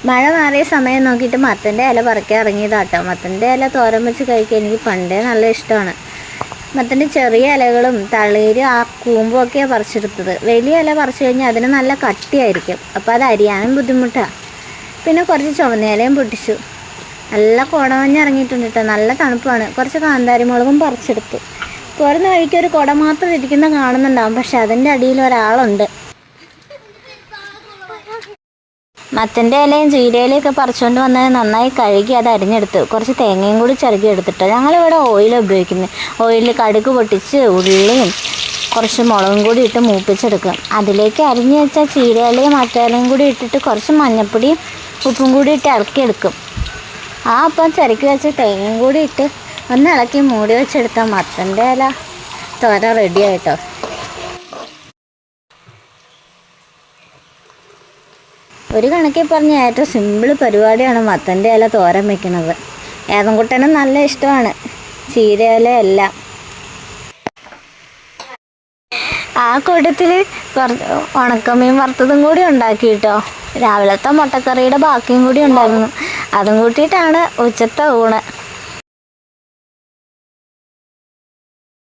മഴ മാറിയ സമയം നോക്കിയിട്ട് മത്തൻ്റെ ഇല പറിക്കാൻ ഇറങ്ങിയതാട്ടോ. മത്തൻ്റെ ഇല തോരൻ വെച്ച് കഴിക്കാൻ എനിക്ക് പണ്ടേ നല്ല ഇഷ്ടമാണ്. മത്തൻ്റെ ചെറിയ ഇലകളും തളിരും ആ കൂമ്പും ഒക്കെയാണ് പറിച്ചെടുത്തത്. വലിയ ഇല പറിച്ചു കഴിഞ്ഞാൽ അതിന് നല്ല കട്ടിയായിരിക്കും, അപ്പോൾ അത് അരിയാനും ബുദ്ധിമുട്ടാണ്. പിന്നെ കുറച്ച് ചുവന്ന ഇലയും പൊട്ടിച്ചു. നല്ല കുടമഞ്ഞ് ഇറങ്ങിയിട്ടുണ്ട് കേട്ടോ, നല്ല തണുപ്പാണ്. കുറച്ച് കാന്താരി മുളകും പറിച്ചെടുത്തു. പോരുന്ന വഴിക്ക് ഒരു കുട മാത്രം ഇരിക്കുന്ന കാണുന്നുണ്ടാവും, പക്ഷെ അതിൻ്റെ അടിയിൽ ഒരാളുണ്ട്. മത്തൻ്റെ ഇലയും ചീരയിലയും ഒക്കെ പറിച്ചുകൊണ്ട് വന്നത് നന്നായി കഴുകി അത് അരിഞ്ഞെടുത്ത് കുറച്ച് തേങ്ങയും കൂടി ചിരകി എടുത്തിട്ട് ഞങ്ങളിവിടെ ഓയിൽ ഉപയോഗിക്കുന്നത്. ഓയിലിൽ കടുക് പൊട്ടിച്ച് ഉള്ളിയും കുറച്ച് മുളകും കൂടി ഇട്ട് മൂപ്പിച്ചെടുക്കും. അതിലേക്ക് അരിഞ്ഞ് വെച്ച ചീരയിലയും മത്തയിലയും കൂടി ഇട്ടിട്ട് കുറച്ച് മഞ്ഞൾപ്പൊടിയും ഉപ്പും കൂടി ഇട്ട് ഇളക്കിയെടുക്കും. അപ്പം ചിരക്കി വെച്ച തേങ്ങയും കൂടി ഇട്ട് ഒന്ന് ഇളക്കി മൂടി വെച്ചെടുത്താൽ മത്തൻ്റെ ഇല തോര റെഡി ആയിട്ടോ. ഒരു കണക്കിൽ പറഞ്ഞ ഏറ്റവും സിമ്പിൾ പരിപാടിയാണ് മത്തൻ്റെ ഇല തോരൻ വയ്ക്കുന്നത്. ഏതൻകുട്ടനും നല്ല ഇഷ്ടമാണ് ചീരയില എല്ലാം. ആ കൂട്ടത്തിൽ കുറച്ച് ഉണക്കമീൻ വറുത്തതും കൂടി ഉണ്ടാക്കി കേട്ടോ. രാവിലത്തെ മുട്ടക്കറിയുടെ ബാക്കിയും കൂടി ഉണ്ടായിരുന്നു. അതും കൂട്ടിയിട്ടാണ് ഉച്ചത്തെ ഊണ്.